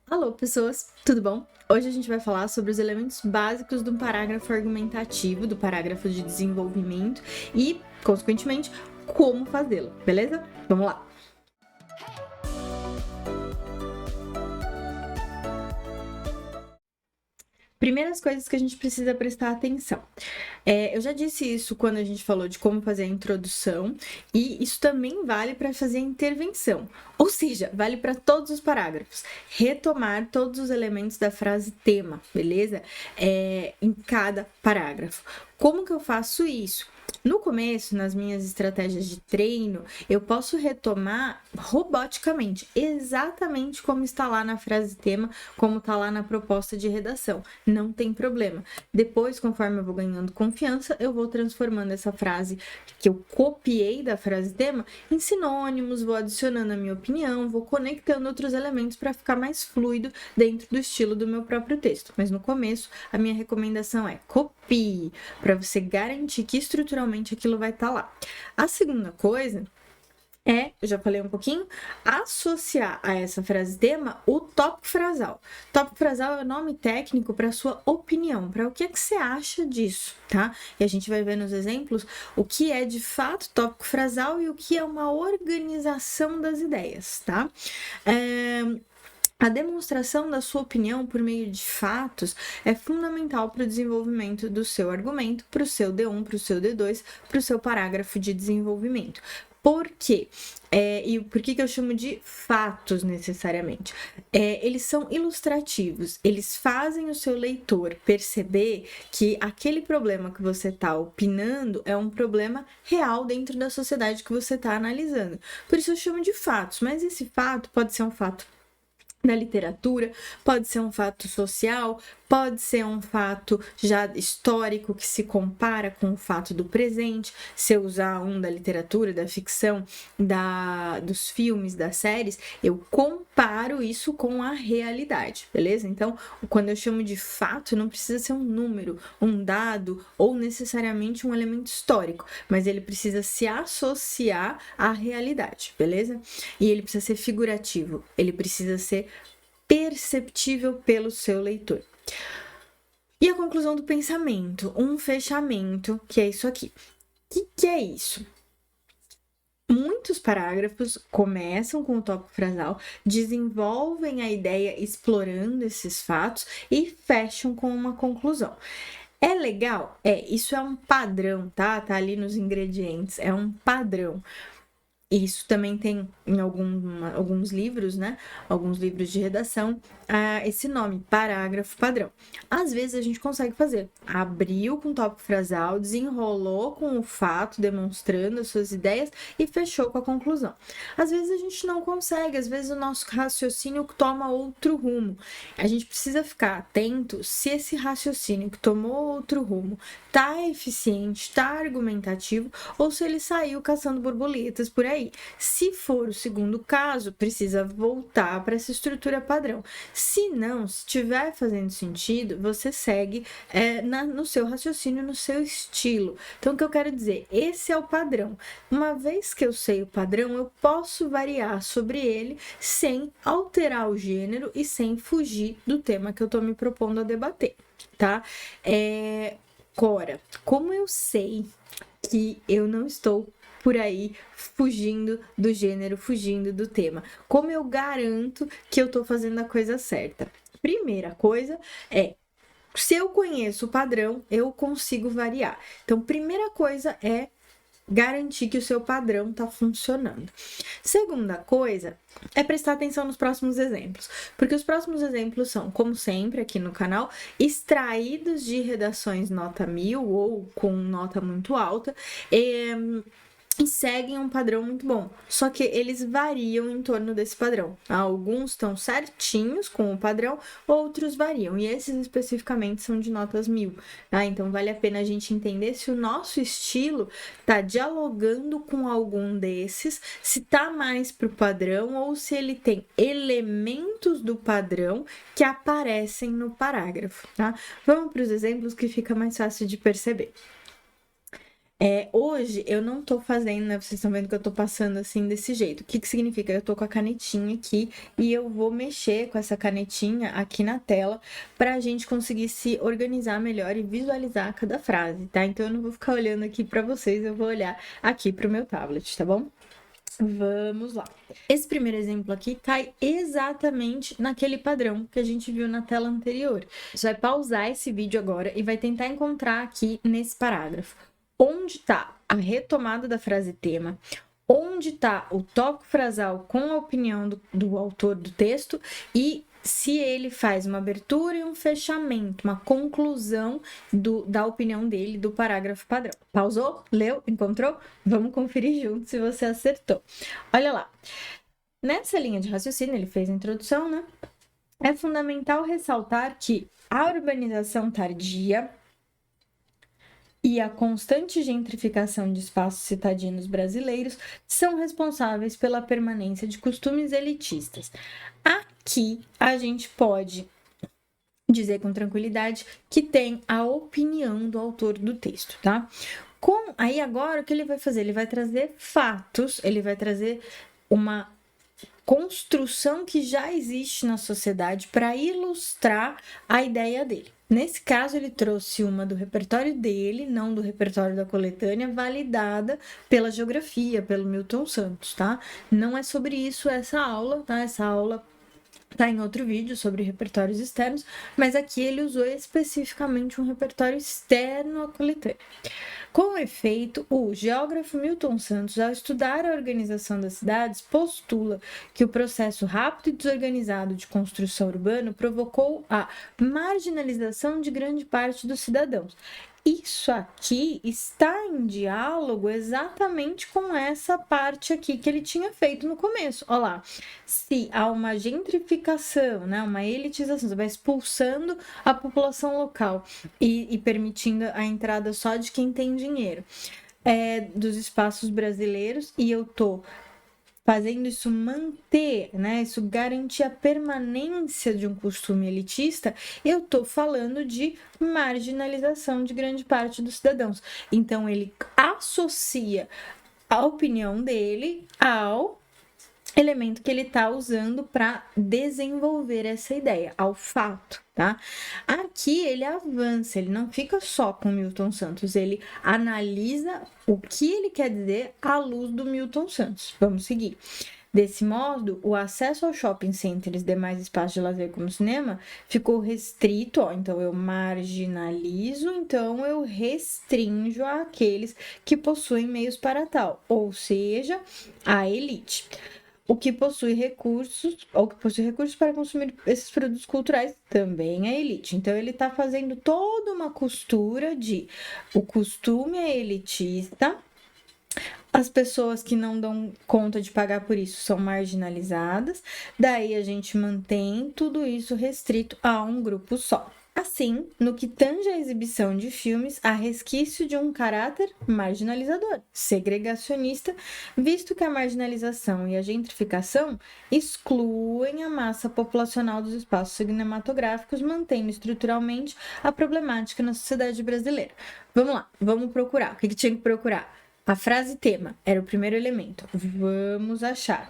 Alô, pessoas, tudo bom? Hoje a gente vai falar sobre os elementos básicos do parágrafo argumentativo, do parágrafo de desenvolvimento e, consequentemente, como fazê-lo, beleza? Vamos lá! Primeiras coisas que a gente precisa prestar atenção. Eu já disse isso quando a gente falou de como fazer a introdução, e isso também vale para fazer a intervenção, ou seja, vale para todos os parágrafos. Retomar todos os elementos da frase tema, beleza? Em cada parágrafo. Como que eu faço isso? No começo, nas minhas estratégias de treino, eu posso retomar roboticamente, exatamente como está lá na frase tema, como está lá na proposta de redação. Não tem problema. Depois, conforme eu vou ganhando confiança, eu vou transformando essa frase que eu copiei da frase tema em sinônimos, vou adicionando a minha opinião, vou conectando outros elementos para ficar mais fluido dentro do estilo do meu próprio texto. Mas no começo, a minha recomendação é copie, para você garantir que estruturalmente aquilo vai estar lá. A segunda coisa eu já falei um pouquinho, associar a essa frase tema o tópico frasal. Tópico frasal é o nome técnico para sua opinião, para o que é que você acha disso, tá? E a gente vai ver nos exemplos o que é de fato tópico frasal e o que é uma organização das ideias, tá? A demonstração da sua opinião por meio de fatos é fundamental para o desenvolvimento do seu argumento, para o seu D1, para o seu D2, para o seu parágrafo de desenvolvimento. Por quê? E por que eu chamo de fatos necessariamente? Eles são ilustrativos, eles fazem o seu leitor perceber que aquele problema que você está opinando é um problema real dentro da sociedade que você está analisando. Por isso eu chamo de fatos, mas esse fato pode ser um fato da literatura, pode ser um fato social, pode ser um fato já histórico que se compara com o fato do presente. Se eu usar um da literatura, da ficção, dos filmes, das séries, eu comparo isso com a realidade, beleza? Então, quando eu chamo de fato, não precisa ser um número, um dado ou necessariamente um elemento histórico, mas ele precisa se associar à realidade, beleza? E ele precisa ser figurativo, ele precisa ser perceptível pelo seu leitor. E a conclusão do pensamento, um fechamento, que é isso aqui. O que é isso? Muitos parágrafos começam com o tópico frasal, desenvolvem a ideia explorando esses fatos e fecham com uma conclusão. É legal? Isso é um padrão, tá? Tá ali nos ingredientes, é um padrão. Isso também tem em alguns livros, né? Alguns livros de redação, esse nome, parágrafo padrão. Às vezes a gente consegue fazer. Abriu com o tópico frasal, desenrolou com o fato, demonstrando as suas ideias e fechou com a conclusão. Às vezes a gente não consegue, às vezes o nosso raciocínio toma outro rumo. A gente precisa ficar atento se esse raciocínio que tomou outro rumo tá eficiente, tá argumentativo, ou se ele saiu caçando borboletas por aí. Se for o segundo caso, precisa voltar para essa estrutura padrão. Se não, se estiver fazendo sentido, você segue no seu raciocínio, no seu estilo. Então, o que eu quero dizer? Esse é o padrão. Uma vez que eu sei o padrão, eu posso variar sobre ele sem alterar o gênero e sem fugir do tema que eu estou me propondo a debater, tá? Agora, como eu sei que eu não estou por aí fugindo do gênero, fugindo do tema? Como eu garanto que eu tô fazendo a coisa certa? Primeira coisa se eu conheço o padrão, eu consigo variar. Então, primeira coisa é garantir que o seu padrão está funcionando. Segunda coisa é prestar atenção nos próximos exemplos, porque os próximos exemplos são, como sempre aqui no canal, extraídos de redações nota 1000 ou com nota muito alta, e seguem um padrão muito bom, só que eles variam em torno desse padrão. Alguns estão certinhos com o padrão, outros variam, e esses especificamente são de notas 1000, tá? Então vale a pena a gente entender se o nosso estilo está dialogando com algum desses, se está mais para o padrão ou se ele tem elementos do padrão que aparecem no parágrafo, tá? Vamos para os exemplos que fica mais fácil de perceber. Hoje eu não tô fazendo, né? Vocês estão vendo que eu tô passando assim desse jeito. O que que significa? Eu tô com a canetinha aqui e eu vou mexer com essa canetinha aqui na tela pra gente conseguir se organizar melhor e visualizar cada frase, tá? Então eu não vou ficar olhando aqui pra vocês, eu vou olhar aqui pro meu tablet, tá bom? Vamos lá. Esse primeiro exemplo aqui cai exatamente naquele padrão que a gente viu na tela anterior. Você vai pausar esse vídeo agora e vai tentar encontrar aqui nesse parágrafo onde está a retomada da frase tema, onde está o tópico frasal com a opinião do autor do texto e se ele faz uma abertura e um fechamento, uma conclusão da opinião dele do parágrafo padrão. Pausou? Leu? Encontrou? Vamos conferir junto se você acertou. Olha lá. Nessa linha de raciocínio, ele fez a introdução, né? É fundamental ressaltar que a urbanização tardia e a constante gentrificação de espaços citadinos brasileiros são responsáveis pela permanência de costumes elitistas. Aqui a gente pode dizer com tranquilidade que tem a opinião do autor do texto, tá? Aí agora o que ele vai fazer? Ele vai trazer fatos, ele vai trazer uma construção que já existe na sociedade para ilustrar a ideia dele. Nesse caso, ele trouxe uma do repertório dele, não do repertório da coletânea, validada pela geografia, pelo Milton Santos, tá? Não é sobre isso essa aula, tá? Essa aula tá em outro vídeo sobre repertórios externos, mas aqui ele usou especificamente um repertório externo à coletânea. Com efeito, o geógrafo Milton Santos, ao estudar a organização das cidades, postula que o processo rápido e desorganizado de construção urbana provocou a marginalização de grande parte dos cidadãos. Isso aqui está em diálogo exatamente com essa parte aqui que ele tinha feito no começo. Olha lá, se há uma gentrificação, né, uma elitização, você vai expulsando a população local e permitindo a entrada só de quem tem dinheiro dos espaços brasileiros, e eu tô fazendo isso manter, né? Isso garantir a permanência de um costume elitista, eu tô falando de marginalização de grande parte dos cidadãos. Então, ele associa a opinião dele ao elemento que ele está usando para desenvolver essa ideia, ao fato, tá? Aqui ele avança, ele não fica só com Milton Santos, ele analisa o que ele quer dizer à luz do Milton Santos. Vamos seguir. Desse modo, o acesso ao shopping center e demais espaços de lazer como cinema ficou restrito, ó, então eu marginalizo, então eu restringo àqueles que possuem meios para tal, ou seja, a elite. O que possui recursos, ou que possui recursos para consumir esses produtos culturais, também é elite. Então, ele está fazendo toda uma costura de o costume é elitista, as pessoas que não dão conta de pagar por isso são marginalizadas, daí a gente mantém tudo isso restrito a um grupo só. Assim, no que tange à exibição de filmes, há resquício de um caráter marginalizador, segregacionista, visto que a marginalização e a gentrificação excluem a massa populacional dos espaços cinematográficos, mantendo estruturalmente a problemática na sociedade brasileira. Vamos lá, vamos procurar. O que tinha que procurar? A frase tema era o primeiro elemento. Vamos achar.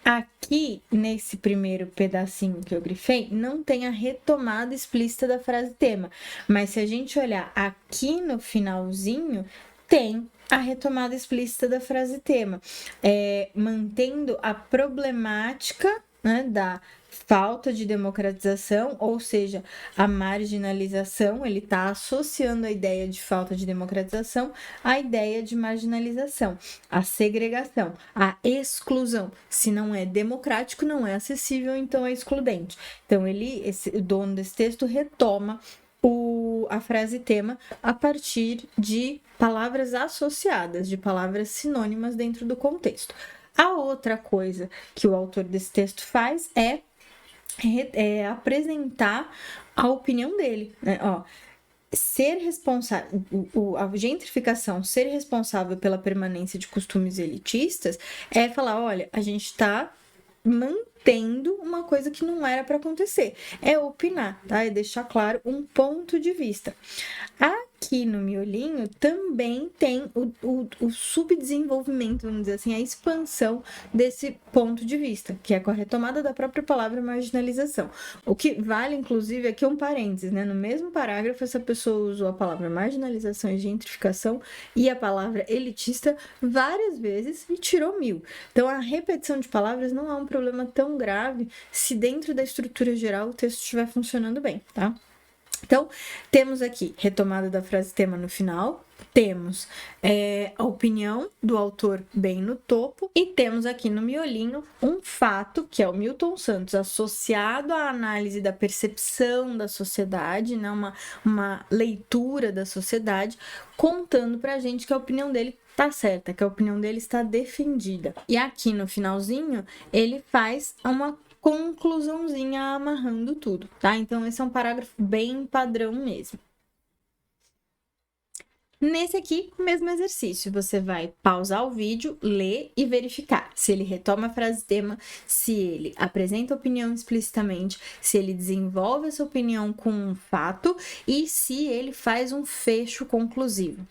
Aqui, nesse primeiro pedacinho que eu grifei, não tem a retomada explícita da frase tema. Mas se a gente olhar aqui no finalzinho, tem a retomada explícita da frase tema. Mantendo a problemática, né, da falta de democratização, ou seja, a marginalização, ele está associando a ideia de falta de democratização à ideia de marginalização, a segregação, a exclusão. Se não é democrático, não é acessível, então é excludente. Então, o dono desse texto retoma a frase tema a partir de palavras associadas, de palavras sinônimas dentro do contexto. A outra coisa que o autor desse texto faz é apresentar a opinião dele, né? Ser responsável, a gentrificação, ser responsável pela permanência de costumes elitistas é falar, olha, a gente está mantendo uma coisa que não era para acontecer. É opinar, tá? É deixar claro um ponto de vista. aqui no miolinho também tem o subdesenvolvimento, vamos dizer assim, a expansão desse ponto de vista, que é com a retomada da própria palavra marginalização. O que vale, inclusive, aqui é um parênteses, né? No mesmo parágrafo, essa pessoa usou a palavra marginalização e gentrificação e a palavra elitista várias vezes e tirou 1000. Então, a repetição de palavras não é um problema tão grave se dentro da estrutura geral o texto estiver funcionando bem, tá? Então, temos aqui retomada da frase tema no final, temos a opinião do autor bem no topo, e temos aqui no miolinho um fato, que é o Milton Santos, associado à análise da percepção da sociedade, né? Uma leitura da sociedade, contando pra gente que a opinião dele tá certa, que a opinião dele está defendida. E aqui no finalzinho, ele faz uma conclusãozinha amarrando tudo, tá? Então, esse é um parágrafo bem padrão mesmo. Nesse aqui, mesmo exercício, você vai pausar o vídeo, ler e verificar se ele retoma a frase tema, se ele apresenta opinião explicitamente, se ele desenvolve essa opinião com um fato e se ele faz um fecho conclusivo.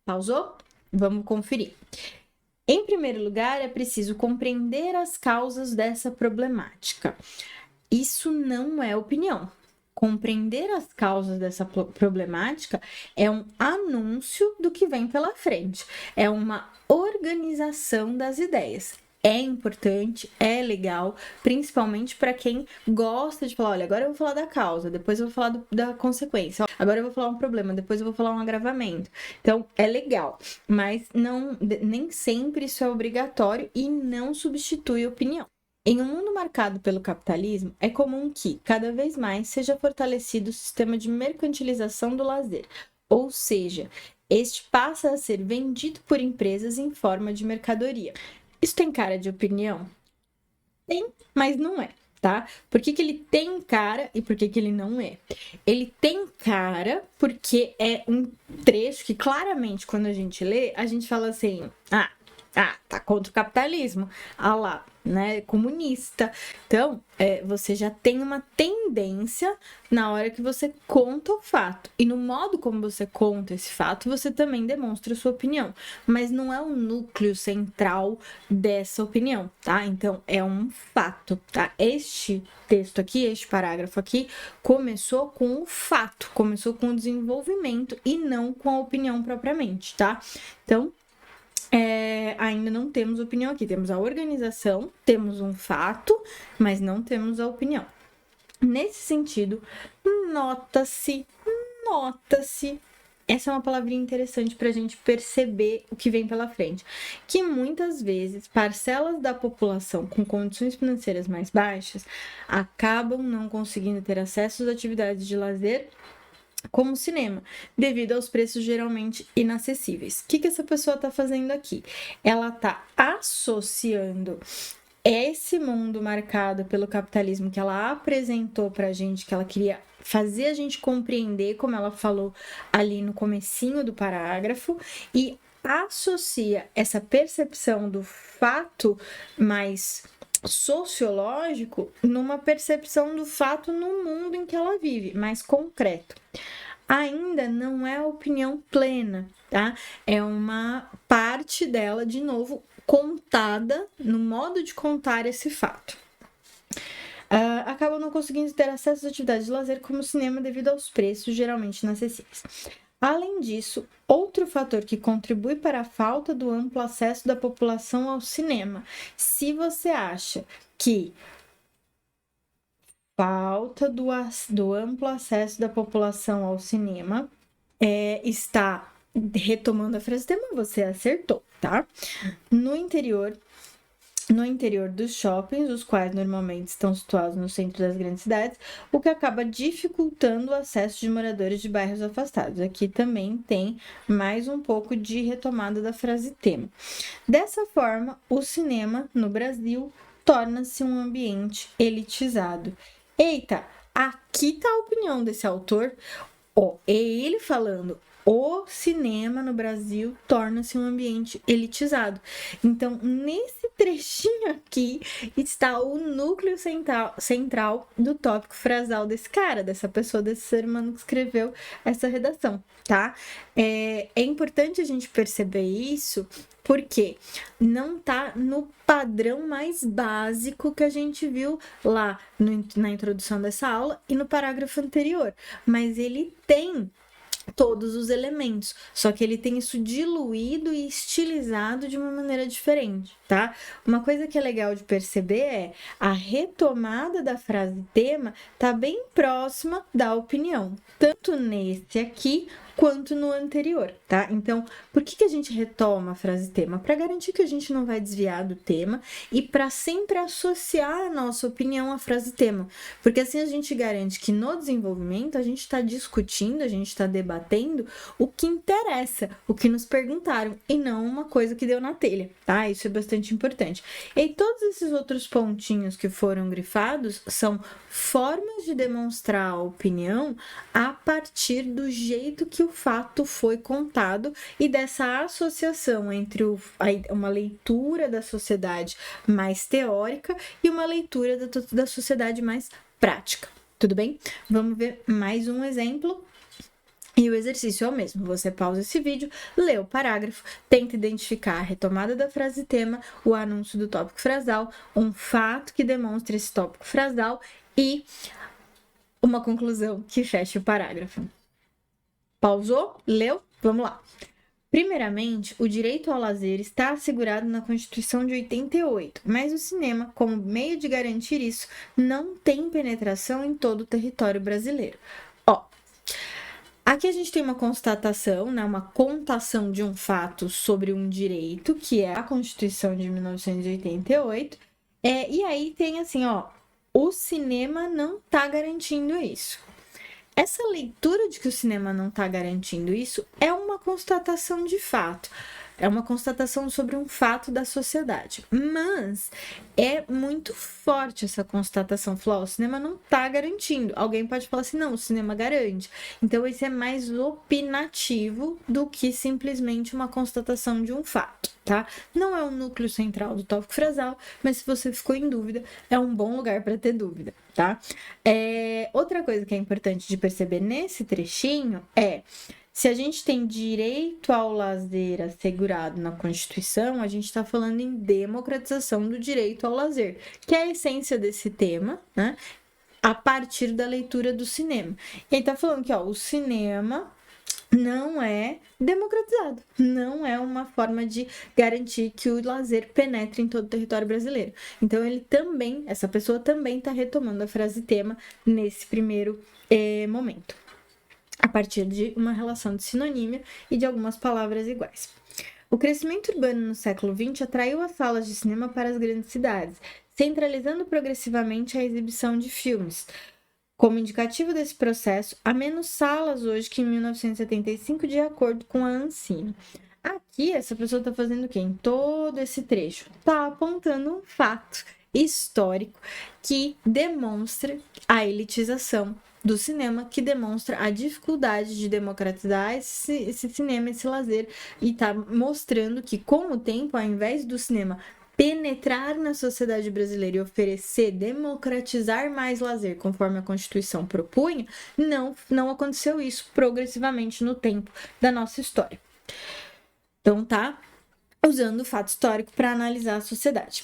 Pausou? Vamos conferir. Em primeiro lugar, é preciso compreender as causas dessa problemática. Isso não é opinião. Compreender as causas dessa problemática é um anúncio do que vem pela frente. É uma organização das ideias. É importante, é legal, principalmente para quem gosta de falar, olha, agora eu vou falar da causa, depois eu vou falar da consequência, agora eu vou falar um problema, depois eu vou falar um agravamento. Então, é legal, mas nem sempre isso é obrigatório e não substitui opinião. Em um mundo marcado pelo capitalismo, é comum que, cada vez mais, seja fortalecido o sistema de mercantilização do lazer, ou seja, este passa a ser vendido por empresas em forma de mercadoria. Isso tem cara de opinião? Tem, mas não é, tá? Por que ele tem cara e por que ele não é? Ele tem cara porque é um trecho que claramente, quando a gente lê, a gente fala assim, tá contra o capitalismo, lá, né, comunista. Então, você já tem uma tendência na hora que você conta o fato. E no modo como você conta esse fato, você também demonstra a sua opinião. Mas não é o núcleo central dessa opinião, tá? Então, é um fato, tá? Este texto aqui, este parágrafo aqui, começou com o fato, começou com o desenvolvimento e não com a opinião propriamente, tá? Então, ainda não temos opinião aqui. Temos a organização, temos um fato, mas não temos a opinião. Nesse sentido, nota-se. Essa é uma palavrinha interessante para a gente perceber o que vem pela frente. Que muitas vezes parcelas da população com condições financeiras mais baixas acabam não conseguindo ter acesso às atividades de lazer como cinema, devido aos preços geralmente inacessíveis. O que essa pessoa está fazendo aqui? Ela está associando esse mundo marcado pelo capitalismo que ela apresentou para a gente, que ela queria fazer a gente compreender, como ela falou ali no comecinho do parágrafo, e associa essa percepção do fato mais sociológico numa percepção do fato no mundo em que ela vive, mais concreto. Ainda não é a opinião plena, tá? É uma parte dela, de novo, contada no modo de contar esse fato. Acabam não conseguindo ter acesso às atividades de lazer como o cinema devido aos preços geralmente inacessíveis. Além disso, outro fator que contribui para a falta do amplo acesso da população ao cinema. Se você acha que falta do amplo acesso da população ao cinema está retomando a frase tema, você acertou, tá? No interior dos shoppings, os quais normalmente estão situados no centro das grandes cidades, o que acaba dificultando o acesso de moradores de bairros afastados. Aqui também tem mais um pouco de retomada da frase tema. Dessa forma, o cinema no Brasil torna-se um ambiente elitizado. Eita, aqui tá a opinião desse autor. É ele falando o cinema no Brasil torna-se um ambiente elitizado. Então, nesse trechinho aqui está o núcleo central do tópico frasal desse cara, dessa pessoa, desse ser humano que escreveu essa redação, tá? É importante a gente perceber isso, porque não tá no padrão mais básico que a gente viu lá na introdução dessa aula e no parágrafo anterior, mas ele tem todos os elementos, só que ele tem isso diluído e estilizado de uma maneira diferente, tá? Uma coisa que é legal de perceber é a retomada da frase tema tá bem próxima da opinião, tanto nesse aqui quanto no anterior, tá? Então, por que a gente retoma a frase tema? Para garantir que a gente não vai desviar do tema e para sempre associar a nossa opinião à frase tema, porque assim a gente garante que no desenvolvimento a gente está discutindo, a gente está debatendo o que interessa, o que nos perguntaram e não uma coisa que deu na telha, tá? Isso é bastante importante. E todos esses outros pontinhos que foram grifados são formas de demonstrar a opinião a partir do jeito que o fato foi contado e dessa associação entre uma leitura da sociedade mais teórica e uma leitura da sociedade mais prática. Tudo bem? Vamos ver mais um exemplo. E o exercício é o mesmo, você pausa esse vídeo, lê o parágrafo, tenta identificar a retomada da frase tema, o anúncio do tópico frasal, um fato que demonstre esse tópico frasal e uma conclusão que feche o parágrafo. Pausou? Leu? Vamos lá. Primeiramente, o direito ao lazer está assegurado na Constituição de 88, mas o cinema, como meio de garantir isso, não tem penetração em todo o território brasileiro. Aqui a gente tem uma constatação, né, uma contação de um fato sobre um direito, que é a Constituição de 1988, e aí tem assim, o cinema não está garantindo isso. Essa leitura de que o cinema não está garantindo isso é uma constatação de fato. É uma constatação sobre um fato da sociedade. Mas é muito forte essa constatação. Falar, o cinema não está garantindo. Alguém pode falar assim, não, o cinema garante. Então, esse é mais opinativo do que simplesmente uma constatação de um fato, tá? Não é o núcleo central do tópico frasal, mas se você ficou em dúvida, é um bom lugar para ter dúvida, tá? Outra coisa que é importante de perceber nesse trechinho é: se a gente tem direito ao lazer assegurado na Constituição, a gente está falando em democratização do direito ao lazer, que é a essência desse tema, né? A partir da leitura do cinema. E aí tá falando que, o cinema não é democratizado, não é uma forma de garantir que o lazer penetre em todo o território brasileiro. Então, essa pessoa também está retomando a frase tema nesse primeiro momento, a partir de uma relação de sinonímia e de algumas palavras iguais. O crescimento urbano no século XX atraiu as salas de cinema para as grandes cidades, centralizando progressivamente a exibição de filmes. Como indicativo desse processo, há menos salas hoje que em 1975, de acordo com a Ancine. Aqui, essa pessoa está fazendo o quê? Em todo esse trecho, está apontando um fato histórico que demonstra a elitização do cinema, que demonstra a dificuldade de democratizar esse cinema, esse lazer, e está mostrando que, com o tempo, ao invés do cinema penetrar na sociedade brasileira e oferecer, democratizar mais lazer, conforme a Constituição propunha, não aconteceu isso progressivamente no tempo da nossa história. Então, tá usando o fato histórico para analisar a sociedade.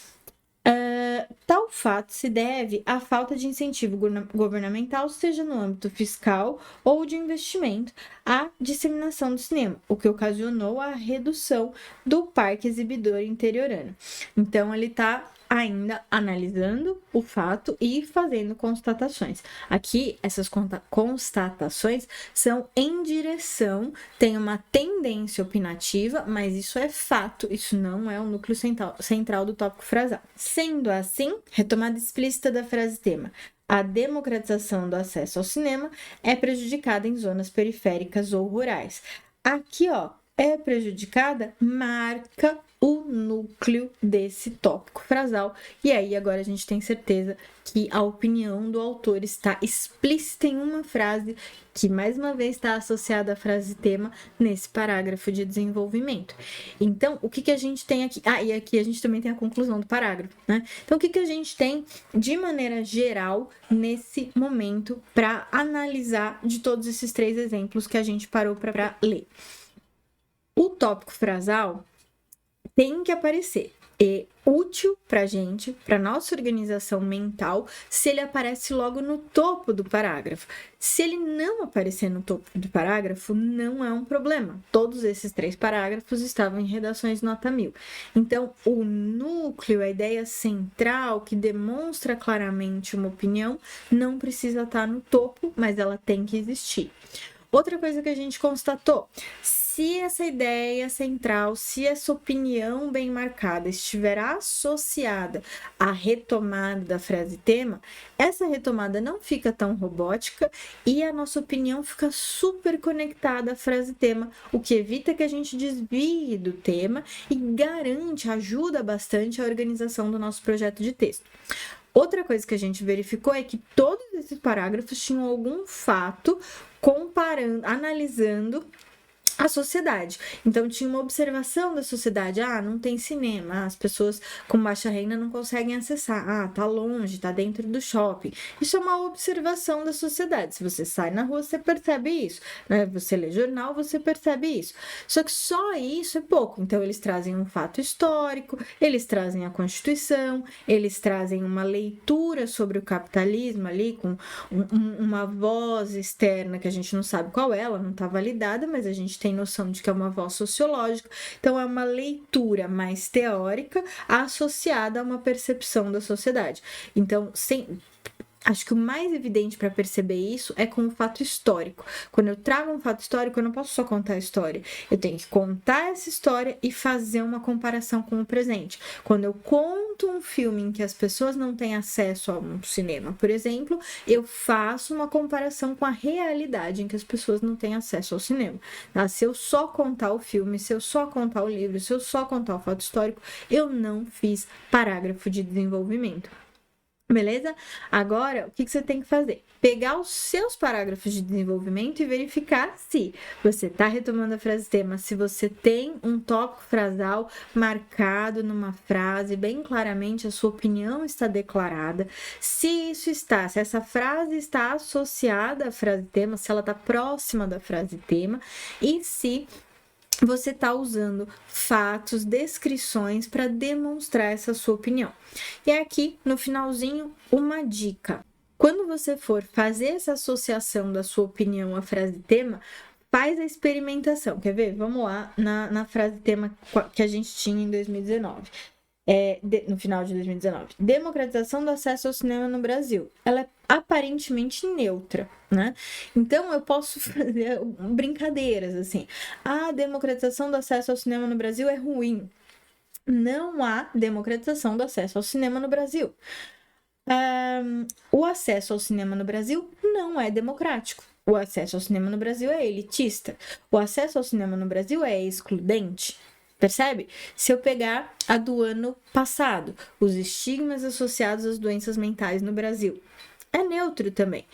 Tal fato se deve à falta de incentivo governamental, seja no âmbito fiscal ou de investimento, à disseminação do cinema, o que ocasionou a redução do parque exibidor interiorano. Então, ele está ainda analisando o fato e fazendo constatações. Aqui, essas constatações são em direção, tem uma tendência opinativa, mas isso é fato, isso não é o núcleo central do tópico frasal. Sendo assim, retomada explícita da frase tema: a democratização do acesso ao cinema é prejudicada em zonas periféricas ou rurais. Aqui, é prejudicada, marca o núcleo desse tópico frasal. E aí agora a gente tem certeza que a opinião do autor está explícita em uma frase que, mais uma vez, está associada à frase tema nesse parágrafo de desenvolvimento. Então, o que a gente tem aqui? E aqui a gente também tem a conclusão do parágrafo, né? Então, o que a gente tem, de maneira geral, nesse momento, para analisar de todos esses 3 exemplos que a gente parou para ler? O tópico frasal tem que aparecer. É útil para a gente, para nossa organização mental, se ele aparece logo no topo do parágrafo. Se ele não aparecer no topo do parágrafo, não é um problema. Todos esses 3 parágrafos estavam em redações nota 1000. Então, o núcleo, a ideia central que demonstra claramente uma opinião, não precisa estar no topo, mas ela tem que existir. Outra coisa que a gente constatou, se essa ideia central, se essa opinião bem marcada estiver associada à retomada da frase tema, essa retomada não fica tão robótica e a nossa opinião fica super conectada à frase tema, o que evita que a gente desvie do tema e garante, ajuda bastante a organização do nosso projeto de texto. Outra coisa que a gente verificou é que todos esses parágrafos tinham algum fato comparando, analisando a sociedade. Então, tinha uma observação da sociedade. Não tem cinema. As pessoas com baixa renda não conseguem acessar. Tá longe, tá dentro do shopping. Isso é uma observação da sociedade. Se você sai na rua, você percebe isso, né? Você lê jornal, você percebe isso. Só que só isso é pouco. Então, eles trazem um fato histórico, eles trazem a Constituição, eles trazem uma leitura sobre o capitalismo ali, com uma voz externa que a gente não sabe qual é, ela não tá validada, mas a gente tem noção de que é uma voz sociológica, então é uma leitura mais teórica associada a uma percepção da sociedade. Então, acho que o mais evidente para perceber isso é com o fato histórico. Quando eu trago um fato histórico, eu não posso só contar a história. Eu tenho que contar essa história e fazer uma comparação com o presente. Quando eu conto um filme em que as pessoas não têm acesso a um cinema, por exemplo, eu faço uma comparação com a realidade em que as pessoas não têm acesso ao cinema. Tá? Se eu só contar o filme, se eu só contar o livro, se eu só contar o fato histórico, eu não fiz parágrafo de desenvolvimento. Beleza? Agora, o que você tem que fazer? Pegar os seus parágrafos de desenvolvimento e verificar se você está retomando a frase tema, se você tem um tópico frasal marcado numa frase, bem claramente a sua opinião está declarada, se essa frase está associada à frase tema, se ela está próxima da frase tema e se você está usando fatos, descrições para demonstrar essa sua opinião. E aqui, no finalzinho, uma dica. Quando você for fazer essa associação da sua opinião à frase tema, faz a experimentação. Quer ver? Vamos lá na frase tema que a gente tinha em 2019. No final de 2019. Democratização do acesso ao cinema no Brasil. Ela é aparentemente neutra, né? Então, eu posso fazer brincadeiras, assim. A democratização do acesso ao cinema no Brasil é ruim. Não há democratização do acesso ao cinema no Brasil. O acesso ao cinema no Brasil não é democrático. O acesso ao cinema no Brasil é elitista. O acesso ao cinema no Brasil é excludente. Percebe? Se eu pegar a do ano passado, os estigmas associados às doenças mentais no Brasil, é neutro também.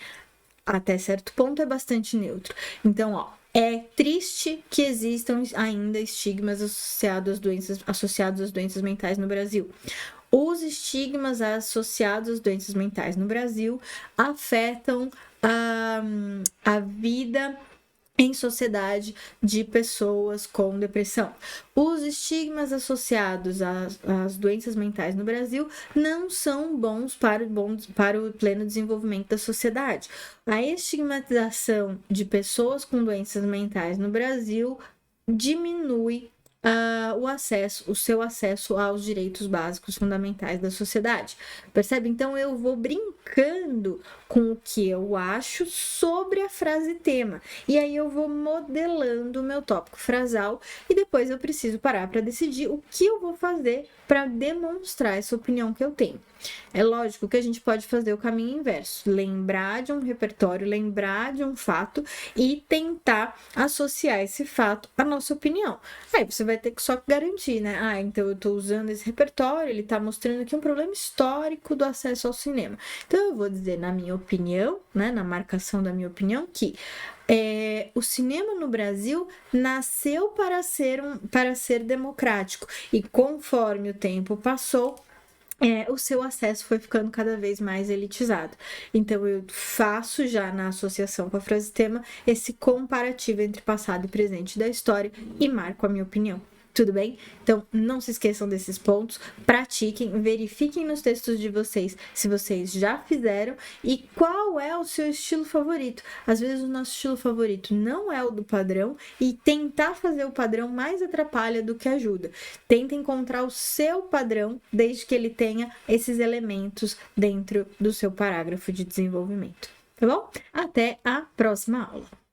Até certo ponto é bastante neutro. Então, é triste que existam ainda estigmas associados às doenças mentais no Brasil. Os estigmas associados às doenças mentais no Brasil afetam a vida em sociedade de pessoas com depressão. Os estigmas associados às doenças mentais no Brasil não são bons para o pleno desenvolvimento da sociedade. A estigmatização de pessoas com doenças mentais no Brasil diminui o seu acesso aos direitos básicos fundamentais da sociedade. Percebe? Então, eu vou brincando com o que eu acho sobre a frase tema. E aí eu vou modelando o meu tópico frasal e depois eu preciso parar para decidir o que eu vou fazer para demonstrar essa opinião que eu tenho. É lógico que a gente pode fazer o caminho inverso, lembrar de um repertório, lembrar de um fato e tentar associar esse fato à nossa opinião. Aí você vai ter que só garantir, né? Ah, então eu estou usando esse repertório, ele está mostrando aqui um problema histórico do acesso ao cinema. Então eu vou dizer, na minha opinião, né, na marcação da minha opinião, que o cinema no Brasil nasceu para ser democrático e conforme o tempo passou, o seu acesso foi ficando cada vez mais elitizado. Então, eu faço já na associação com a frase tema esse comparativo entre passado e presente da história e marco a minha opinião. Tudo bem? Então, não se esqueçam desses pontos, pratiquem, verifiquem nos textos de vocês se vocês já fizeram e qual é o seu estilo favorito. Às vezes, o nosso estilo favorito não é o do padrão e tentar fazer o padrão mais atrapalha do que ajuda. Tenta encontrar o seu padrão desde que ele tenha esses elementos dentro do seu parágrafo de desenvolvimento. Tá bom? Até a próxima aula!